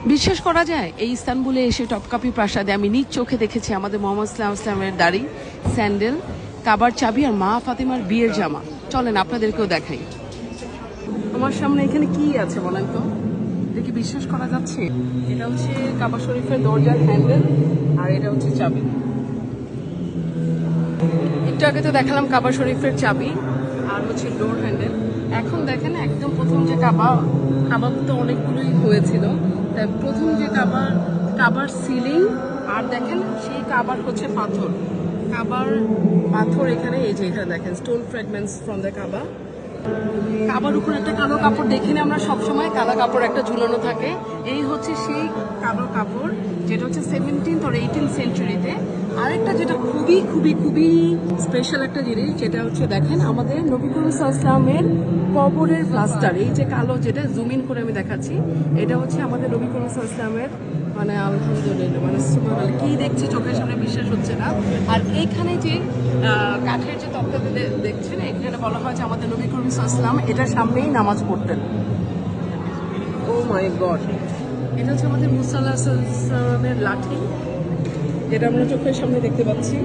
বিশ্বাস করা যায় এই ইস্তানবুলে এসে টপকাপি প্রাসাদে আমি নিজ চোখে দেখেছি আমাদের মোহাম্মদ ইসলামের দাড়ি, স্যান্ডেল, কাবার চাবি আর মা ফাতিমার বিয়ের জামা। চলেন আপনাদেরকেও দেখাই। আমার সামনে এখানে কি আছে বলেন তো, এটা কি বিশ্বাস করা যাচ্ছে? এটা হচ্ছে কাবা শরীফের দরজার হ্যান্ডেল আর এটা হচ্ছে চাবি। একটু আগে তো দেখালাম কাবা শরীফের চাবি আর হচ্ছে ডোর হ্যান্ডেল। এখন দেখেন একদম প্রথম যে কাবা তো অনেকগুলোই হয়েছিল, তাই প্রথম যে কাবার সিলিং আর দেখেন সেই কাবার হচ্ছে পাথর এখানে, এই যে এখানে দেখেন স্টোন ফ্র্যাগমেন্টস ফ্রম দ্য কাবার উপর একটা কালো কাপড় দেখি না আমরা সবসময়, কালো কাপড় একটা ঝুলানো থাকে। এই হচ্ছে সেই কালো কাপড় যেটা হচ্ছে 17th or 18th সেঞ্চুরিতে। আরেকটা যেটা খুবই খুবই খুবই স্পেশাল একটা জিনিস, যেটা হচ্ছে দেখেন আমাদের নবী করিম সাল্লাল্লাহু আলাইহি ওয়াসাল্লামের কবরের প্লাস্টার। এই যে কালো, যেটা জুম ইন করে আমি দেখাচ্ছি, এটা হচ্ছে আমাদের নবী করিম সাল্লাল্লাহু আলাইহি ওয়াসাল্লামের, মানে আলহামদুলিল্লাহ, মানে সুবহানাল্লাহ, কি দেখছি চোখের সামনে বিশ্বাস হচ্ছে না। আর এইখানে যে কাঠের যে তক্তাতে দেখছেন, এখানে বলা হয় যে আমাদের নবী করিম সাল্লাল্লাহু আলাইহি ওয়াসাল্লাম এটার সামনেই নামাজ পড়তেন। ও মাই গড, এটা হচ্ছে আমাদের মুসা আলাইহিস সালামের লাঠি, যেটা আমরা চোখের সামনে দেখতে পাচ্ছি।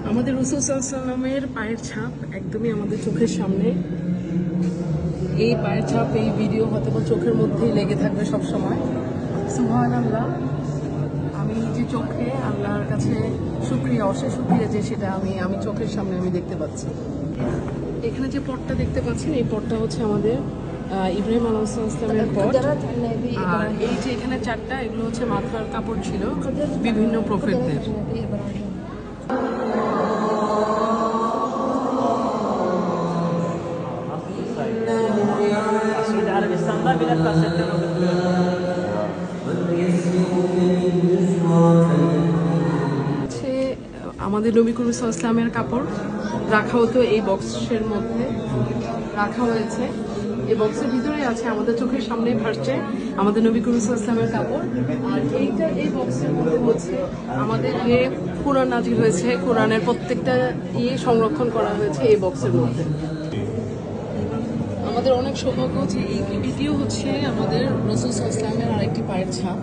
আমাদের রাসূল সাল্লাল্লাহু আলাইহি ওয়াসাল্লামের পায়ের ছাপ একদমই আমাদের চোখের সামনে। এই পায়ের ছাপ, এই ভিডিও হয়তো চোখের মধ্যেই লেগে থাকবে সব সময়। সুবহানাল্লাহ, আমি নিজে চোখে আল্লাহর কাছে শুকরিয়া, অশেষ শুকরিয়া যে সেটা আমি চোখের সামনে আমি দেখতে পাচ্ছি। এখানে যে পটটা দেখতে পাচ্ছেন, এই পটটা হচ্ছে আমাদের ইব্রাহিম আলাইহিস সালামের পট। আর এই যে এখানে চারটা, এগুলো হচ্ছে মাথার কাপড় ছিল বিভিন্ন প্রফেটদের। আমাদের নবী করিম সাল্লাল্লাহু আলাইহি ওয়াসাল্লামের কাপড় রাখা হতো এই বক্সের মধ্যে রাখা হয়েছে। এই বক্সের ভিতরে আছে, আমাদের চোখের সামনে ভাসছে আমাদের নবী করিম সাল্লাল্লাহু আলাইহি ওয়াসাল্লামের কাপড়। আর এই বক্সের মধ্যে হচ্ছে আমাদের যে কোরআন নাজিল হয়েছে, কোরআনের প্রত্যেকটা সংরক্ষণ করা হয়েছে এই বক্সের মধ্যে। আমাদের অনেক সৌভাগ্য হচ্ছে এটিও হচ্ছে আমাদের রাসূল সাল্লাল্লাহু আলাইহি ওয়াসাল্লামের আরেকটি পায়ের ছাপ।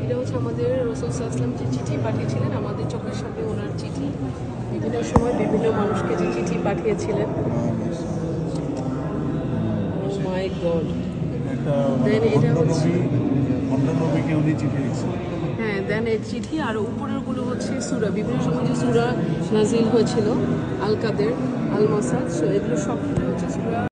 এটা হচ্ছে আমাদের রাসূল সাল্লাল্লাহু আলাইহি ওয়াসাল্লাম যে চিঠি পাঠিয়েছিলেন, আমাদের চোখের সামনে ওনার চিঠি, বিভিন্ন সময় বিভিন্ন মানুষকে যে চিঠি পাঠিয়েছিলেন। মাই গড, দেন এটা হচ্ছে হ্যাঁ, দেন এই চিঠি আর উপরের গুলো হচ্ছে সূরা, বিভিন্ন সময় যে সূরা নাজিল হয়েছিল, আল কাদের, আল মাসাদ, এগুলো সব